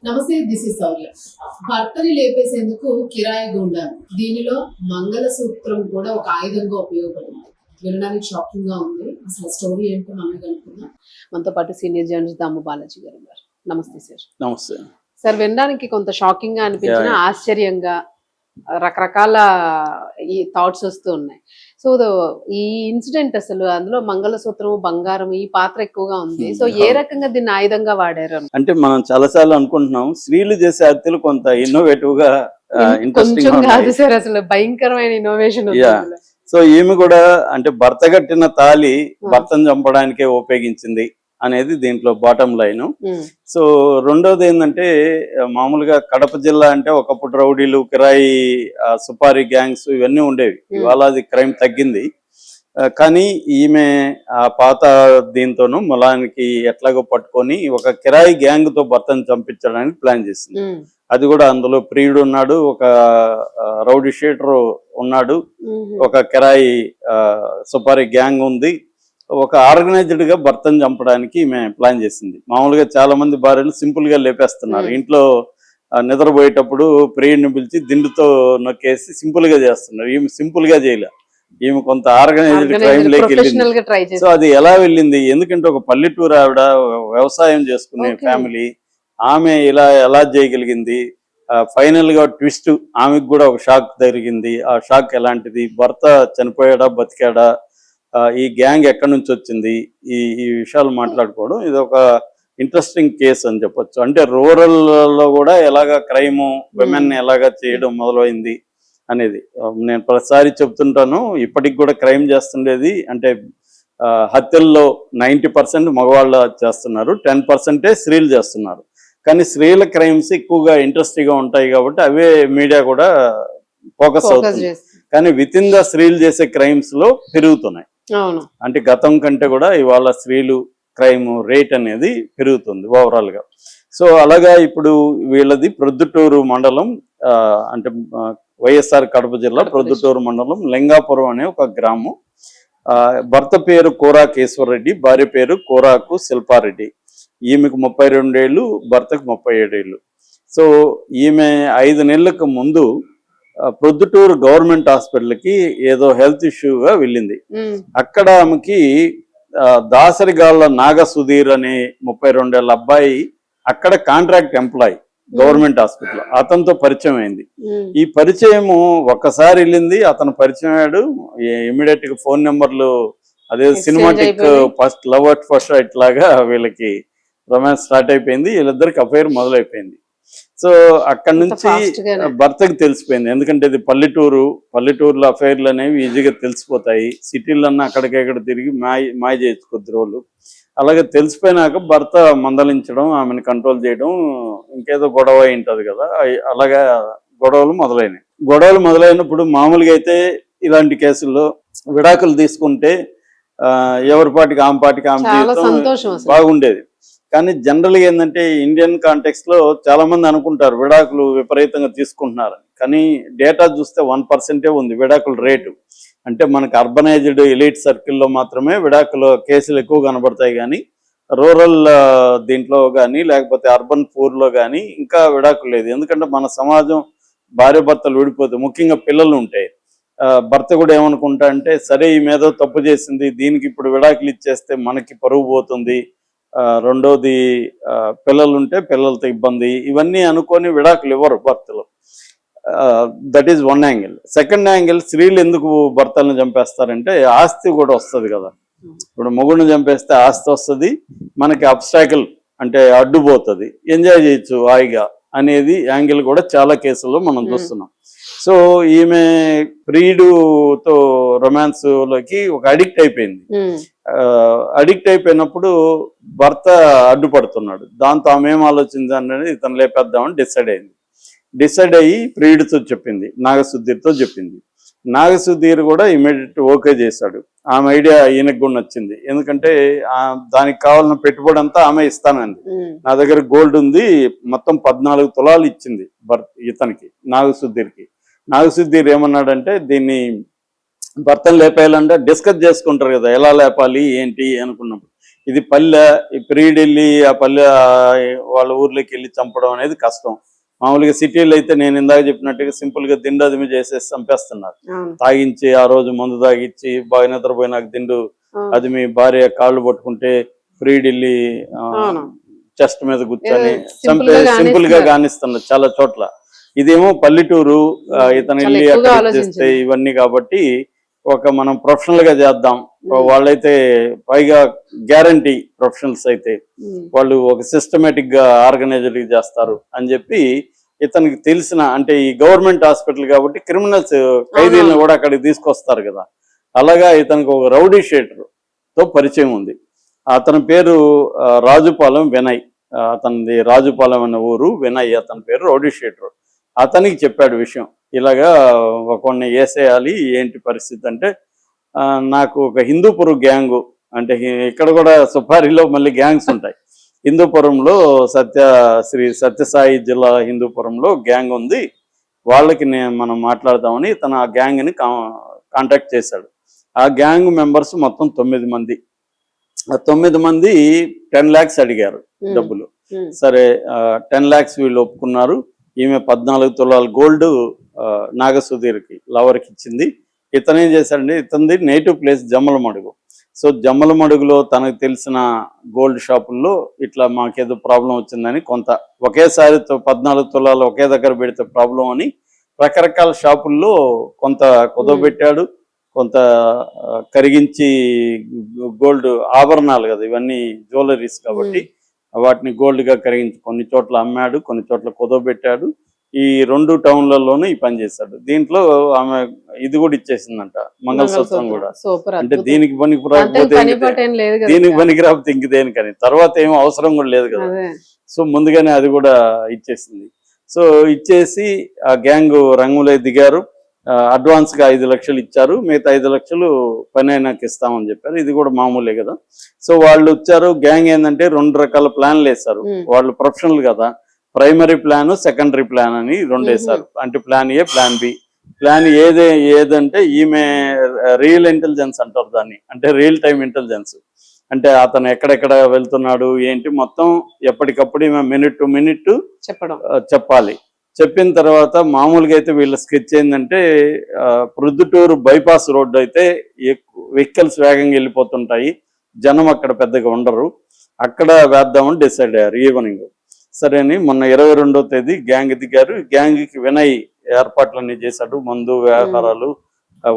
నమస్తే, this is Sourya. భర్తని లేపేసేందుకు కిరాయి గుండాలు, దీనిలో మంగళసూత్రం కూడా ఒక ఆయుధంగా ఉపయోగపడింది. వినడానికి షాకింగ్ గా ఉంది. అసలు స్టోరీ ఏంటో మనం కనుక్కుందాం. మనతో పాటు సీనియర్ జర్నలిస్ట్ దాము బాలాజీ గారు ఉన్నారు. నమస్తే సార్. నమస్తే సార్, వినడానికి కొంత షాకింగ్ గా అనిపించిన, ఆశ్చర్యంగా రకరకాల ఈ థాట్స్ వస్తూ ఉన్నాయి. సో ఈ ఇన్సిడెంట్ అసలు అందులో మంగళసూత్రం, బంగారం ఈ పాత్ర ఎక్కువగా ఉంది. సో ఏ రకంగా దీన్ని ఆయుధంగా వాడారు? అంటే మనం చాలాసార్లు అనుకుంటున్నాం స్త్రీలు చేసే హత్యలు కొంత ఇన్నోవేటివ్ గా కొంచెం కాదు సార్, అసలు భయంకరమైన ఇన్నోవేషన్. సో ఈమె కూడా అంటే భర్త కట్టిన తాళి భర్తను చంపడానికే ఉపయోగించింది అనేది దీంట్లో బాటం లైన్. సో రెండోది ఏంటంటే, మామూలుగా కడప జిల్లా అంటే ఒకప్పుడు రౌడీలు, కిరాయి, సుపారీ గ్యాంగ్స్ ఇవన్నీ ఉండేవి. ఇవాళ అది క్రైమ్ తగ్గింది. కానీ ఈమె ఆ పాత దీంతోనూ మొలానికి ఎట్లాగో పట్టుకొని ఒక కిరాయి గ్యాంగ్ తో భర్తను చంపించడానికి ప్లాన్ చేసింది. అది కూడా అందులో ప్రియుడు ఉన్నాడు, ఒక రౌడీ షీటర్ ఉన్నాడు, ఒక కిరాయి సుపారీ గ్యాంగ్ ఉంది. ఒక ఆర్గనైజ్డ్ గా భర్తను చంపడానికి ఈమె ప్లాన్ చేసింది. మామూలుగా చాలా మంది భార్యలు సింపుల్ గా లేపేస్తున్నారు. ఇంట్లో నిద్రపోయేటప్పుడు ప్రియుడిని పిలిచి దిండుతో నొక్కేసి సింపుల్ గా చేస్తున్నారు. ఈమె సింపుల్ గా చేయలే, ఈమె కొంత ఆర్గనైజ్డ్ క్రైమ్ లోకి వెళ్ళింది. సో అది ఎలా వెళ్ళింది, ఎందుకంటే ఒక పల్లెటూరు ఆవిడ, వ్యవసాయం చేసుకునే ఫ్యామిలీ, ఆమె ఇలా ఎలా చేయగలిగింది? ఫైనల్ గా ట్విస్ట్, ఆమెకు కూడా ఒక షాక్ జరిగింది. ఆ షాక్ ఎలాంటిది, భర్త చనిపోయాడా బతికాడా, ఈ గ్యాంగ్ ఎక్కడి నుంచి వచ్చింది, ఈ విషయాలు మాట్లాడుకోవడం ఇది ఒక ఇంట్రెస్టింగ్ కేసు అని చెప్పొచ్చు. అంటే రూరల్ లో కూడా ఎలాగా క్రైమ్, విమెన్ ఎలాగా చేయడం మొదలైంది అనేది నేను ప్రతిసారి చెప్తుంటాను. ఇప్పటికి కూడా క్రైమ్ చేస్తుండేది అంటే హత్యల్లో 90% మగవాళ్ళు చేస్తున్నారు, 10% స్త్రీలు చేస్తున్నారు. కానీ స్త్రీల క్రైమ్స్ ఎక్కువగా ఇంట్రెస్టింగ్ గా ఉంటాయి కాబట్టి అవే మీడియా కూడా ఫోకస్ అవుతుంది. కానీ విత్ ఇన్ ద స్త్రీలు చేసే క్రైమ్స్ లో పెరుగుతున్నాయి. అంటే గతం కంటే కూడా ఇవాళ స్త్రీలు క్రైమ్ రేట్ అనేది పెరుగుతుంది ఓవరాల్ గా. సో అలాగా ఇప్పుడు వీళ్ళది ప్రొద్దుటూరు మండలం, అంటే వైఎస్ఆర్ కడప జిల్లా ప్రొద్దుటూరు మండలం లింగాపురం అనే ఒక గ్రామం. భర్త పేరు కోరాకు ఈశ్వరరెడ్డి, భార్య పేరు కోరాకు శిల్పారెడ్డి. ఈమెకు 32 ఏళ్ళు, భర్తకు 37 ఏళ్ళు. సో ఈమె 5 నెలలకు ముందు ప్రొద్దుటూరు గవర్నమెంట్ హాస్పిటల్కి ఏదో హెల్త్ ఇష్యూగా వెళ్ళింది. అక్కడ ఆమెకి దాసరిగాళ్ళ నాగ సుధీర్ అనే 32 ఏళ్ళ అబ్బాయి అక్కడ కాంట్రాక్ట్ ఎంప్లాయీ గవర్నమెంట్ హాస్పిటల్, అతనితో పరిచయం అయింది. ఈ పరిచయము ఒక్కసారి వెళ్ళింది, అతను పరిచయం అయ్యాడు. ఇమీడియట్ గా ఫోన్ నెంబర్లు, అదే cinematic first love at first sight లాగా వీళ్ళకి రొమాన్స్ స్టార్ట్ అయిపోయింది. వీళ్ళిద్దరికి అఫైర్ మొదలైపోయింది. సో అక్కడి నుంచి భర్తకి తెలిసిపోయింది, ఎందుకంటే ఇది పల్లెటూరులో అఫైర్లు అనేవి ఈజీగా తెలిసిపోతాయి. సిటీలన్నా అక్కడికెక్కడ తిరిగి మాయ చేయొచ్చు కొద్ది రోజులు. అలాగే తెలిసిపోయినాక భర్త మందలించడం, ఆమెను కంట్రోల్ చేయడం, ఇంకేదో గొడవ ఉంటుంది కదా, అలాగా గొడవలు మొదలైనప్పుడు మామూలుగా అయితే ఇలాంటి కేసుల్లో విడాకులు తీసుకుంటే ఎవరి పాటికి ఆమె జీవితం బాగుండేది. కానీ జనరల్గా ఏంటంటే ఇండియన్ కాంటెక్స్ట్ లో చాలా మంది అనుకుంటారు విడాకులు విపరీతంగా తీసుకుంటున్నారు. కానీ డేటా చూస్తే 1% ఉంది విడాకుల రేటు. అంటే మనకు అర్బనైజ్డ్ ఎలీట్ సర్కిల్లో మాత్రమే విడాకుల కేసులు ఎక్కువ కనబడతాయి. కానీ రూరల్ దీంట్లో కానీ లేకపోతే అర్బన్ పూర్లో కానీ ఇంకా విడాకులు లేదు. ఎందుకంటే మన సమాజం భార్య భర్తలు విడిపోతే, ముఖ్యంగా పిల్లలు ఉంటాయి, భర్త కూడా ఏమనుకుంటా అంటే సరే ఈ మీద తప్పు చేసింది, దీనికి ఇప్పుడు విడాకులు ఇచ్చేస్తే మనకి పరువు పోతుంది, రెండోది పిల్లలుంటే పిల్లలతో ఇబ్బంది, ఇవన్నీ అనుకొని విడాకులు ఇవ్వరు భర్తలు. That is one angle. Second angle, స్త్రీలు ఎందుకు భర్తలను చంపేస్తారంటే ఆస్తి కూడా వస్తుంది కదా. ఇప్పుడు మొగుడిని చంపేస్తే ఆస్తి వస్తుంది, మనకి అబ్స్టాకిల్ అంటే అడ్డుపోతుంది, ఎంజాయ్ చేయొచ్చు హాయిగా అనేది యాంగిల్ కూడా చాలా కేసుల్లో మనం చూస్తున్నాం. సో ఈమె ప్రియుడుతో రొమాన్స్ లోకి ఒక అడిక్ట్ అయిపోయింది. అడిక్ట్ అయిపోయినప్పుడు భర్త అడ్డుపడుతున్నాడు. దాంతో ఆమె ఏం ఆలోచింది అనేది ఇతను లేపేద్దామని డిసైడ్ అయ్యి ప్రియుడితో చెప్పింది, నాగసుధీర్తో చెప్పింది. నాగసుధీర్ కూడా ఇమీడియట్ ఓకే చేశాడు. ఆమె ఐడియా ఈయనకు కూడా నచ్చింది. ఎందుకంటే దానికి కావాలన్న పెట్టుబడి అంతా ఆమె ఇస్తానంది. నా దగ్గర గోల్డ్ ఉంది, మొత్తం 14 తులాలు ఇచ్చింది ఇతనికి, నాగసుధీర్కి. నాగసుధీర్ ఏమన్నాడంటే, దీన్ని భర్తను లేపేయాలంటే డిస్కస్ చేసుకుంటారు కదా, ఎలా లేపాలి ఏంటి అనుకున్నప్పుడు ఇది పల్లె, ఈ ప్రీడ్ వెళ్ళి ఆ పల్లె వాళ్ళ ఊర్లోకి వెళ్ళి చంపడం అనేది కష్టం. మామూలుగా సిటీలో అయితే నేను ఇందాక చెప్పినట్టుగా సింపుల్ గా దిండు అదిమి చేసేసి చంపేస్తున్నారు. తాగించి ఆ రోజు మందు తాగిచ్చి బాగా నిద్రపోయినాక దిండు అదిమి భార్య కాళ్ళు పట్టుకుంటే ప్రీడ్ వెళ్ళి చెస్ట్ మీద కూర్చొని చంపే సింపుల్ గా కానిస్తున్నారు చాలా చోట్ల. ఇదేమో పల్లెటూరు, ఇతను వెళ్ళి అక్కడ చేస్తే ఇవన్నీ కాబట్టి ఒక మనం ప్రొఫెషనల్ గా చేద్దాం. వాళ్ళైతే పైగా గ్యారంటీ ప్రొఫెషనల్స్ అయితే వాళ్ళు ఒక సిస్టమేటిక్ గా ఆర్గనైజర్ చేస్తారు అని చెప్పి ఇతనికి తెలిసిన, అంటే ఈ గవర్నమెంట్ హాస్పిటల్ కాబట్టి క్రిమినల్స్ ఖైదీలను కూడా అక్కడికి తీసుకొస్తారు కదా, అలాగా ఇతనికి ఒక రౌడీ షీటర్ తో పరిచయం ఉంది. అతని పేరు రాజుపాలెం వినయ్. అతనిది రాజుపాలెం అనే ఊరు, వినయ్ అతని పేరు, రౌడీ షీటర్. అతనికి చెప్పాడు విషయం, ఇలాగా ఒకడిని వేసేయాలి, ఏంటి పరిస్థితి అంటే, నాకు ఒక హిందూపురం గ్యాంగు, అంటే ఇక్కడ కూడా సుపారిలో మళ్ళీ గ్యాంగ్స్ ఉంటాయి. హిందూపురంలో శ్రీ సత్యసాయి జిల్లా హిందూపురంలో గ్యాంగ్ ఉంది, వాళ్ళకి మనం మాట్లాడదామని తన ఆ గ్యాంగ్ని కాంటాక్ట్ చేశాడు. ఆ గ్యాంగ్ మెంబర్స్ మొత్తం 9 మంది. ఆ 9 మంది 10 lakhs అడిగారు డబ్బులు. సరే 10 lakhs వీళ్ళు ఒప్పుకున్నారు. ఈమె 14 తులాల గోల్డ్ నాగసుధీర్కి లవర్కి ఇచ్చింది. ఇతను ఏం చేశాడంటే, ఇతనిది నేటివ్ ప్లేస్ జమ్మలమడుగు. సో జమ్మలమడుగులో తనకు తెలిసిన గోల్డ్ షాపుల్లో ఇట్లా మాకేదో ప్రాబ్లం వచ్చిందని కొంత ఒకేసారి 14 తులాలు ఒకే దగ్గర పెడితే ప్రాబ్లం అని రకరకాల షాపుల్లో కొంత కుదవబెట్టాడు, కొంత కరిగించి గోల్డ్ ఆభరణాలు కదా ఇవన్నీ, జ్యువెలరీస్ కాబట్టి వాటిని గోల్డ్గా కరిగించి కొన్ని చోట్ల అమ్మాడు, కొన్ని చోట్ల కుదవబెట్టాడు. ఈ 2 టౌన్లలోనూ ఈ పని చేశాడు. దీంట్లో ఆమె ఇది కూడా ఇచ్చేసిందంట, మంగళసూత్రం కూడా. అంటే దీనికి పనికి రాకపోతే దీనికి పనికి రాకపోతే ఇంక దేనికని, తర్వాత ఏమో అవసరం కూడా లేదు కదా, సో ముందుగానే అది కూడా ఇచ్చేసింది. సో ఇచ్చేసి ఆ గ్యాంగ్ రంగులో దిగారు. అడ్వాన్స్ గా 5 లక్షలు ఇచ్చారు, మిగతా 5 లక్షలు పని అయినాక ఇస్తామని చెప్పారు. ఇది కూడా మామూలే కదా. సో వాళ్ళు వచ్చారు. గ్యాంగ్ ఏంటంటే 2 రకాల ప్లాన్లు వేశారు. వాళ్ళు ప్రొఫెషనల్ కదా, ప్రైమరీ ప్లాన్, సెకండరీ ప్లాన్ అని 2 వేశారు. అంటే plan A, plan B. Plan ఏదంటే ఈమె రియల్ ఇంటెలిజెన్స్ అంటారు దాన్ని, అంటే రియల్ టైమ్ ఇంటెలిజెన్స్. అంటే అతను ఎక్కడెక్కడ వెళ్తున్నాడు ఏంటి మొత్తం ఎప్పటికప్పుడు ఈమె మినిట్ టు మినిట్ చెప్పాలి. చెప్పిన తర్వాత మామూలుగా అయితే వీళ్ళ స్కెచ్ ఏంటంటే, ప్రొద్దుటూరు బైపాస్ రోడ్డు అయితే వెహికల్స్ వేగంగా వెళ్ళిపోతుంటాయి, జనం అక్కడ పెద్దగా ఉండరు, అక్కడ వేద్దామని డిసైడ్ అయ్యారు ఈవినింగ్. సరే అని మొన్న 22వ తేదీ గ్యాంగ్ దిగారు. గ్యాంగ్కి వినయ్ ఏర్పాట్లన్నీ చేశాడు, మందు వ్యాపారాలు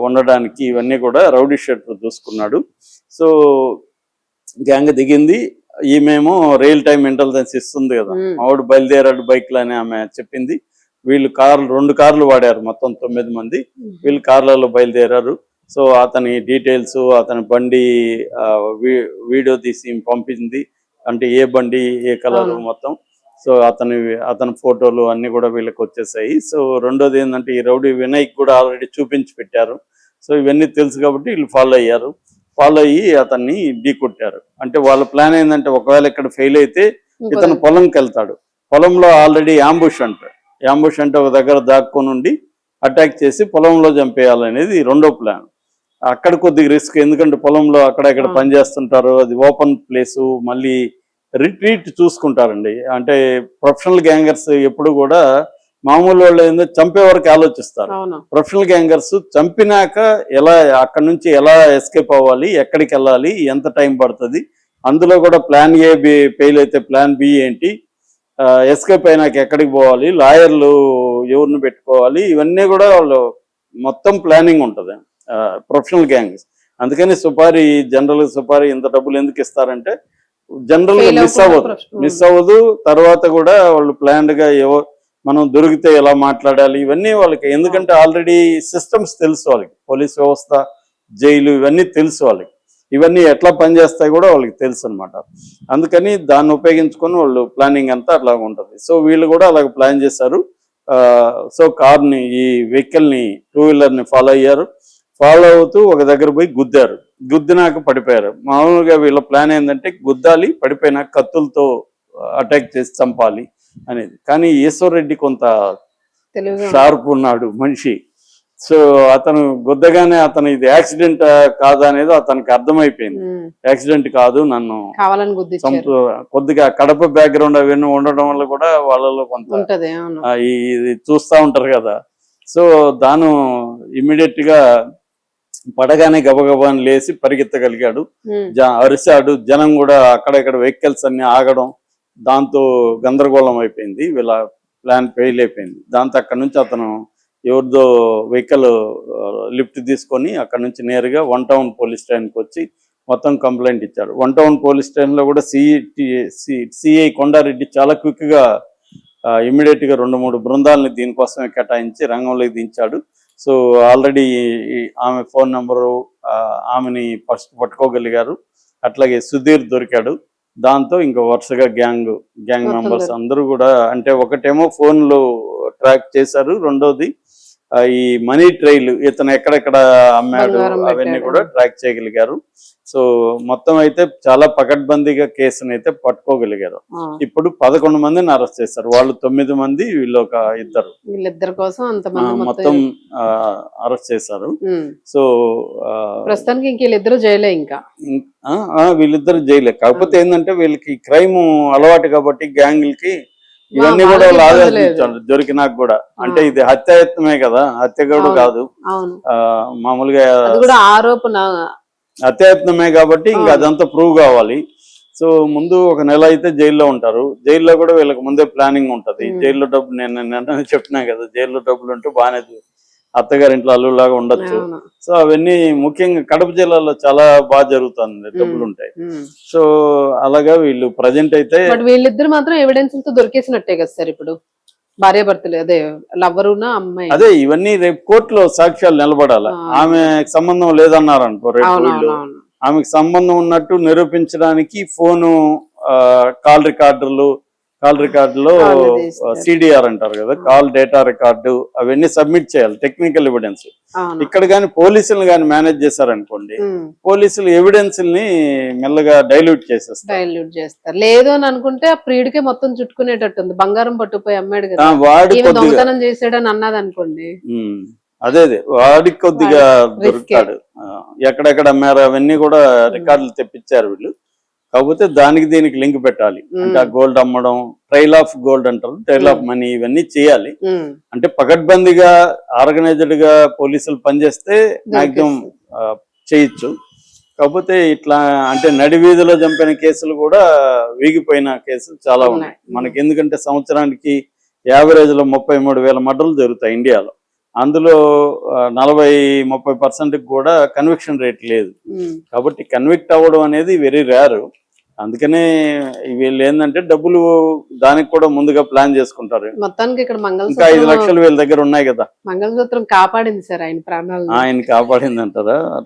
ఉండడానికి ఇవన్నీ కూడా రౌడీ షీటర్ చూసుకున్నాడు. సో గ్యాంగ్ దిగింది. ఈమెమో రియల్ టైమ్ ఇంటెలిజెన్స్ ఇస్తుంది కదా, ఆవిడ బయలుదేరాడు బైక్లు అని ఆమె చెప్పింది. వీళ్ళు 2 కార్లు వాడారు, మొత్తం 9 మంది. వీళ్ళు కార్లలో బయలుదేరారు. సో అతని డీటెయిల్స్, అతని బండి వీడియో తీసి పంపింది, అంటే ఏ బండి ఏ కలర్ మొత్తం. సో అతని ఫోటోలు అన్ని కూడా వీళ్ళకి వచ్చేసాయి. సో రెండోది ఏంటంటే, ఈ రౌడీ వినయ్కి కూడా ఆల్రెడీ చూపించి పెట్టారు. సో ఇవన్నీ తెలుసు కాబట్టి వీళ్ళు ఫాలో అయ్యారు. ఫాలో అయ్యి అతన్ని ఢీ కొట్టారు. అంటే వాళ్ళ ప్లాన్ ఏంటంటే, ఒకవేళ ఇక్కడ ఫెయిల్ అయితే ఇతను పొలంకి వెళ్తాడు. పొలంలో ఆల్రెడీ యాంబుష్ అంటే ఒక దగ్గర దాక్కొని ఉండి అటాక్ చేసి పొలంలో చంపేయాలనేది 2వ ప్లాన్. అక్కడ కొద్దిగా రిస్క్, ఎందుకంటే పొలంలో అక్కడ ఇక్కడ పని చేస్తుంటారు, అది ఓపెన్ ప్లేసు, మళ్ళీ రిట్రీట్ చూసుకుంటారండి. అంటే ప్రొఫెషనల్ గ్యాంగర్స్ ఎప్పుడు కూడా మామూలు వాళ్ళు ఏందో చంపే వరకు ఆలోచిస్తారు. ప్రొఫెషనల్ గ్యాంగర్స్ చంపినాక ఎలా అక్కడ నుంచి ఎలా ఎస్కేప్ అవ్వాలి, ఎక్కడికి వెళ్ళాలి, ఎంత టైం పడుతుంది, అందులో కూడా ప్లాన్ ఏ ఫెయిల్ అయితే ప్లాన్ బి ఏంటి, ఎస్కేప్ అయినాక ఎక్కడికి పోవాలి, లాయర్లు ఎవరిని పెట్టుకోవాలి, ఇవన్నీ కూడా వాళ్ళు మొత్తం ప్లానింగ్ ఉంటుంది ప్రొఫెషనల్ గ్యాంగ్స్. అందుకని జనరల్ సుపారీ ఇంత డబ్బులు ఎందుకు ఇస్తారంటే, జనరల్ గా మిస్ అవ్వదు. తర్వాత కూడా వాళ్ళు ప్లాన్డ్ గా మనం దొరికితే ఎలా మాట్లాడాలి ఇవన్నీ వాళ్ళకి, ఎందుకంటే ఆల్రెడీ సిస్టమ్స్ తెలుసు వాళ్ళకి, పోలీస్ వ్యవస్థ, జైలు ఇవన్నీ తెలుసు వాళ్ళకి, ఇవన్నీ ఎట్లా పనిచేస్తాయి కూడా వాళ్ళకి తెలుసు అనమాట. అందుకని దాన్ని ఉపయోగించుకొని వాళ్ళు ప్లానింగ్ అంతా అట్లా ఉంటుంది. సో వీళ్ళు కూడా అలాగ ప్లాన్ చేశారు. సో కార్ని, ఈ వెహికల్ని, 2 వీలర్ని ఫాలో అయ్యారు. ఫాలో అవుతూ ఒక దగ్గర పోయి గుద్దారు. గుద్దినాక పడిపోయారు. మామూలుగా వీళ్ళ ప్లాన్ ఏంటంటే, గుద్దాలి, పడిపోయినాక కత్తులతో అటాక్ చేసి చంపాలి అనేది. కానీ ఈశ్వర్ రెడ్డి కొంత షార్ప్ ఉన్నాడు మనిషి. సో అతను గుద్దగానే అతను ఇది యాక్సిడెంట్ కాదు అనేది అతనికి అర్థమైపోయింది. యాక్సిడెంట్ కాదు, నన్ను కావాలని గుద్దించారు. కొద్దిగా కడప బ్యాక్గ్రౌండ్ అవన్నీ ఉండడం వల్ల కూడా వాళ్ళలో కొంత ఉంటది, అవును. ఇది చూస్తా ఉంటారు కదా. సో దాను ఇమ్మీడియట్ గా పడగానే గబగబాని లేచి పరిగెత్తగలిగాడు, అరిశాడు. జనం కూడా అక్కడక్కడ వెహికల్స్ అన్ని ఆగడం, దాంతో గందరగోళం అయిపోయింది, వీళ్ళ ప్లాన్ ఫెయిల్ అయిపోయింది. దాంతో అక్కడ నుంచి అతను ఎవరిదో వెహికల్ లిఫ్ట్ తీసుకొని అక్కడ నుంచి నేరుగా 1 టౌన్ పోలీస్ స్టేషన్కి వచ్చి మొత్తం కంప్లైంట్ ఇచ్చాడు. 1 టౌన్ పోలీస్ స్టేషన్లో కూడా సిఐ కొండారెడ్డి చాలా క్విక్గా ఇమ్మీడియట్ గా 2-3 బృందాలని దీనికోసమే కేటాయించి రంగంలోకి దించాడు. సో ఆల్రెడీ ఆమె ఫోన్ నెంబరు, ఆమెని ఫస్ట్ పట్టుకోగలిగారు. అట్లాగే సుధీర్ దొరికాడు. దాంతో ఇంకా వరుసగా గ్యాంగ్ మెంబర్స్ అందరూ కూడా, అంటే ఒకటేమో ఫోన్లు ట్రాక్ చేశారు, రెండోది ఈ మనీ ట్రైల్ ఇతను ఎక్కడెక్కడ అమ్మాడు అవన్నీ కూడా ట్రాక్ చేయగలిగారు. సో మొత్తం అయితే చాలా పకడ్బందీగా కేసును అయితే పట్టుకోగలిగారు. ఇప్పుడు 11 మందిని అరెస్ట్ చేశారు. వాళ్ళు 9 మంది, వీళ్ళు ఒక వీళ్ళిద్దరి కోసం మొత్తం అరెస్ట్ చేశారు. సో ప్రస్తుతానికి ఇంక వీళ్ళిద్దరు జైలే. ఇంకా వీళ్ళిద్దరు జైలే. కాకపోతే ఏంటంటే వీళ్ళకి క్రైమ్ అలవాటు కాబట్టి గ్యాంగులకి ఇవన్నీ కూడా ఆలోచించాడు దొరికినాక కూడా. అంటే ఇది హత్యాయత్నమే కదా, హత్య కూడా కాదు, మామూలుగా ఆరోపణ హత్యాయత్నమే కాబట్టి ఇంకా అదంతా ప్రూవ్ కావాలి. సో ముందు 1 నెల అయితే జైల్లో ఉంటారు. జైల్లో కూడా వీళ్ళకి ముందే ప్లానింగ్ ఉంటది. జైల్లో డబ్బు నేను చెప్పినా కదా, జైల్లో డబ్బులు ఉంటే బాగానే అత్తగారింట్లో అల్లులాగా ఉండొచ్చు. సో అవన్నీ ముఖ్యంగా కడప జిల్లాలో చాలా బాగా జరుగుతుంది, డబ్బులు ఉంటాయి. సో అలాగా వీళ్ళు ప్రజెంట్ అయితే వీళ్ళిద్దరు మాత్రం ఎవిడెన్స్ దొరికేసినట్టే కదా సార్. ఇప్పుడు భార్యాభర్తలు, అదే లవ్వరునా అమ్మాయి, అదే ఇవన్నీ రేపు కోర్టులో సాక్ష్యాలు నిలబడాలి. ఆమెకు సంబంధం లేదన్నారనుకో, రేపు వీళ్ళు ఆమెకు సంబంధం ఉన్నట్టు నిరూపించడానికి ఫోను, కాల్ రికార్డులో సిడిఆర్ అంటారు కదా, కాల్ డేటా రికార్డు, అవన్నీ సబ్మిట్ చేయాలి, టెక్నికల్ ఎవిడెన్స్. ఇక్కడ కానీ పోలీసులు కానీ మేనేజ్ చేశారనుకోండి, పోలీసులు ఎవిడెన్స్ ని మెల్లగా డైల్యూట్ చేస్తారు. లేదు అని అనుకుంటే ఆ ప్రియుడికే మొత్తం చుట్టుకునేటట్టుంది. బంగారం పట్టుకుపోయి అమ్మాడు కదా, వాడి దొంగతనం చేసాడని అన్నది అనుకోండి, అదే వాడికి కొద్దిగా దొరుకుతాడు. ఎక్కడెక్కడ అమ్మారు అవన్నీ కూడా రికార్డులు తెప్పించారు వీళ్ళు. కాకపోతే దానికి దీనికి లింక్ పెట్టాలి. అంటే ఆ గోల్డ్ అమ్మడం, ట్రైల్ ఆఫ్ గోల్డ్ అంటారు, ట్రైల్ ఆఫ్ మనీ, ఇవన్నీ చేయాలి. అంటే పకడ్బందీగా ఆర్గనైజ్డ్ గా పోలీసులు పనిచేస్తే మాక్సిమం చేయొచ్చు. కాకపోతే ఇట్లా అంటే నడి వీధిలో చంపిన కేసులు కూడా వీగిపోయిన కేసులు చాలా ఉన్నాయి మనకి. ఎందుకంటే సంవత్సరానికి యావరేజ్ లో 33,000 మర్డర్లు జరుగుతాయి ఇండియాలో. అందులో 40-30% కూడా కన్విక్షన్ రేట్ లేదు. కాబట్టి కన్విక్ట్ అవ్వడం అనేది వెరీ రేరు. అందుకనే వీళ్ళు ఏంటంటే డబ్బులు దానికి కూడా ముందుగా ప్లాన్ చేసుకుంటారు. మొత్తానికి ఇక్కడ ఇంకా 5 లక్షలు వీళ్ళ దగ్గర ఉన్నాయి కదా, మంగళసూత్రం కాపాడింది సార్ ఆయన ప్రాణాలు. ఆయన కాపాడింది అంటారా?